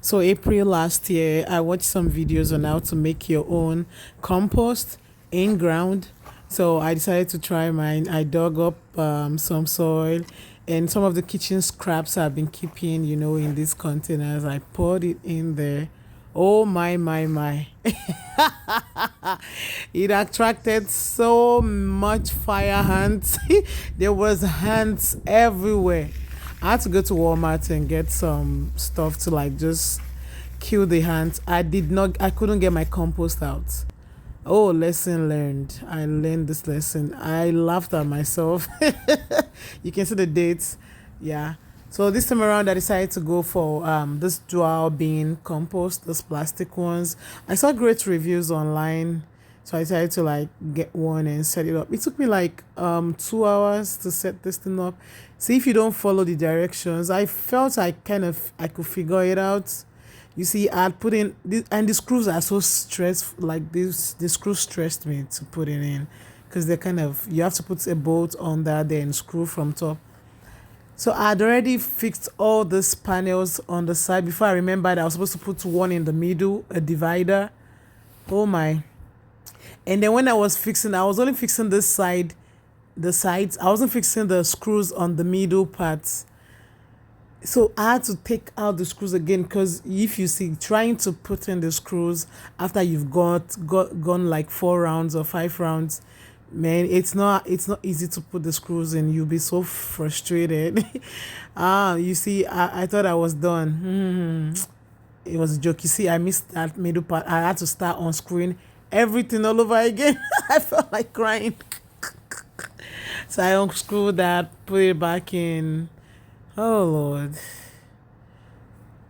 So April last year, I watched some videos on how to make your own compost in ground. So I decided to try mine. I dug up some soil and some of the kitchen scraps I've been keeping, in these containers. I poured it in there. Oh my. It attracted so much fire ants. There was ants everywhere. I had to go to Walmart and get some stuff to like just kill the ants. I couldn't get my compost out. Oh, lesson learned. I learned this lesson. I laughed at myself. You can see the dates. Yeah. So this time around, I decided to go for this dual bean compost, those plastic ones. I saw great reviews online, so I decided to like get one and set it up. It took me like 2 hours to set this thing up. See, if you don't follow the directions, I felt I could figure it out. You see, I had put in this, and the screws are so stressed. Like this, the screws stressed me to put it in because they're kind of, you have to put a bolt on that, then screw from top. So I'd already fixed all these panels on the side before I remembered I was supposed to put one in the middle, a divider. Oh my. And then when I was fixing, I was only fixing this side, the sides. I wasn't fixing the screws on the middle parts. So I had to take out the screws again because if you see trying to put in the screws after you've gone like 4 rounds or 5 rounds, man, it's not easy to put the screws in. You'll be so frustrated. You see, I thought I was done. It was a joke. You see, I missed that middle part. I had to start unscrewing everything all over again. I felt like crying. So I unscrewed that, put it back in. Oh Lord.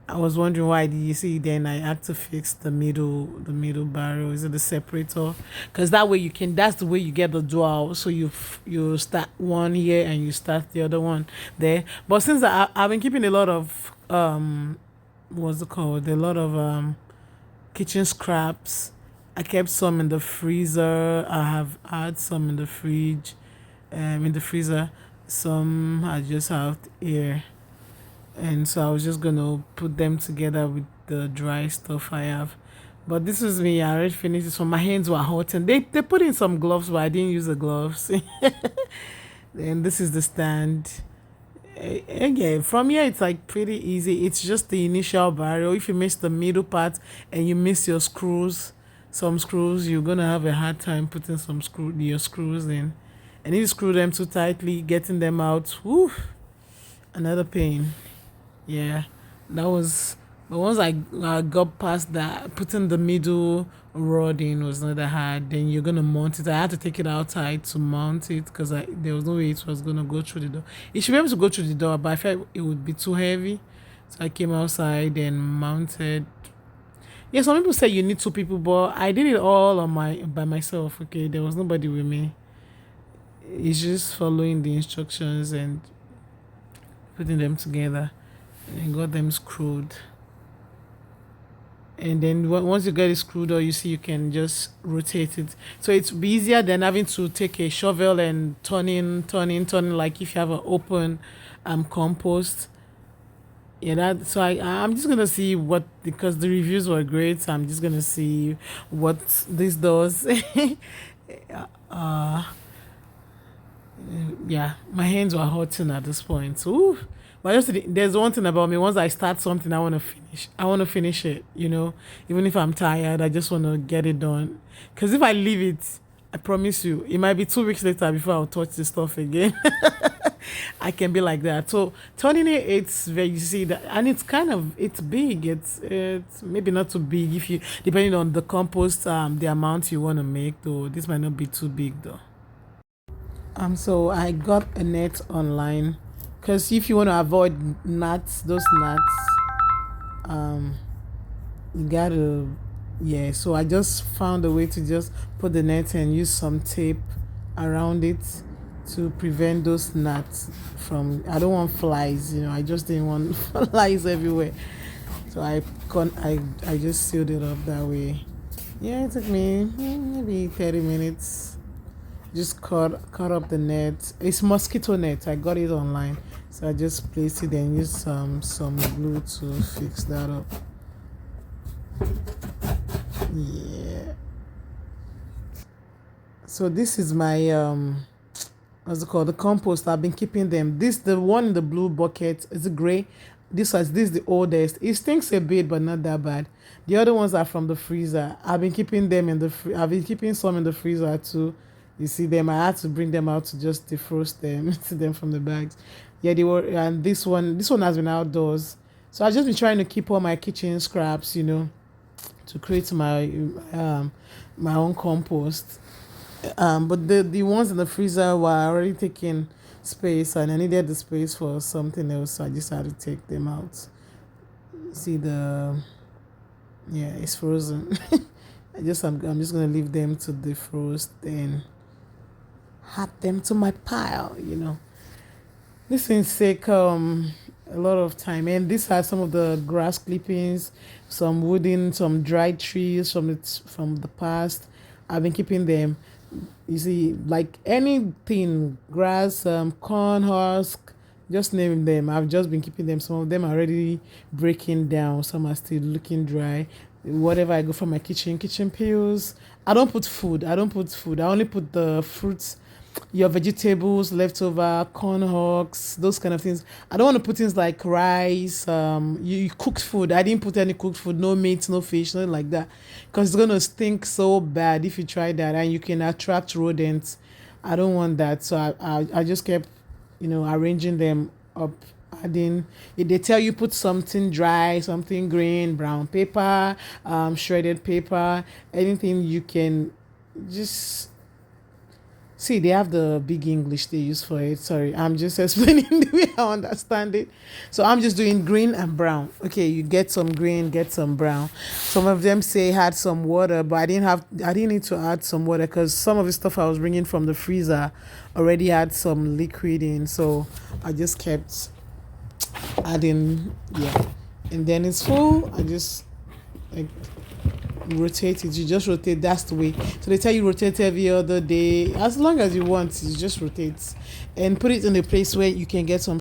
I was wondering why. Did you see? Then I had to fix the middle barrel. Is it the separator? Because that way you can. That's the way you get the dual. So you start one here and you start the other one there. But since I've been keeping a lot of what's it called? A lot of kitchen scraps. I kept some in the freezer. I have had some in the fridge, in the freezer. Some I just have here, and so I was just gonna put them together with the dry stuff I have. But this was me. I already finished this one. My hands were hot, and they put in some gloves, but I didn't use the gloves. Then this is the stand. Again, from here it's like pretty easy. It's just the initial barrel. If you miss the middle part and you miss your screws, some screws, you're gonna have a hard time putting your screws in. And if you screw them too tightly, getting them out, whew, another pain. Yeah, that was. But once I got past that, putting the middle rod in was not that hard. Then you're gonna mount it. I had to take it outside to mount it because there was no way it was gonna go through the door. It should be able to go through the door, but I felt it would be too heavy. So I came outside and mounted. Yeah, some people say you need two people, but I did it all by myself. Okay, there was nobody with me. It's just following the instructions and putting them together and got them screwed. And then once you get it screwed or you see you can just rotate it. So it's easier than having to take a shovel and turn in like if you have an open compost. Yeah, I'm just gonna see what, because the reviews were great, so I'm just gonna see what this does. uh yeah, my hands were hurting at this point. So, ooh. But just there's one thing about me. Once I start something, I want to finish. I want to finish it. Even if I'm tired, I just want to get it done. Because if I leave it, I promise you, it might be 2 weeks later before I'll touch the stuff again. I can be like that. So turning it, it's very, you see that, and it's big. It's maybe not too big if you, depending on the compost, the amount you want to make. Though this might not be too big though. So I got a net online because if you want to avoid gnats, those gnats, um, you gotta, yeah. So I just found a way to just put the net and use some tape around it to prevent those gnats from. I don't want flies, I just didn't want flies everywhere. So I just sealed it up that way. Yeah, it took me maybe 30 minutes. Just cut up the net. It's mosquito net. I got it online, so I just placed it and used some glue to fix that up. Yeah. So this is my what's it called? The compost. I've been keeping them. This the one in the blue bucket is gray. This is the oldest. It stinks a bit, but not that bad. The other ones are from the freezer. I've been keeping them in the I've been keeping some in the freezer too. You see them. I had to bring them out to just defrost them, to them from the bags. Yeah, they were. And this one has been outdoors. So I've just been trying to keep all my kitchen scraps, to create my own compost. But the ones in the freezer were already taking space, and I needed the space for something else, so I just had to take them out. See the yeah, it's frozen. I'm just gonna leave them to defrost, then add them to my pile. This things take a lot of time, and this has some of the grass clippings, some wooden, some dried trees from the past. I've been keeping them. You see, like anything, grass, corn husk, just name them. I've just been keeping them. Some of them are already breaking down. Some are still looking dry. Whatever I go from my kitchen peels. I don't put food. I don't put food. I only put the fruits, your vegetables, leftover corn husks, those kind of things. I don't want to put things like rice, you cooked food. I didn't put any cooked food, no meat, no fish, nothing like that, because it's gonna stink so bad if you try that, and you can attract rodents. I don't want that, so I just kept, arranging them up. Adding, if they tell you put something dry, something green, brown paper, shredded paper, anything you can just see, they have the big English they use for it. Sorry, I'm just explaining the way I understand it. So I'm just doing green and brown. Okay, you get some green, get some brown. Some of them say add some water, but I didn't need to add some water because some of the stuff I was bringing from the freezer already had some liquid in. So I just kept adding, yeah. And then it's full. I just like rotate it. You just rotate. That's the way. So they tell you rotate every other day, as long as you want. You just rotate and put it in a place where you can get some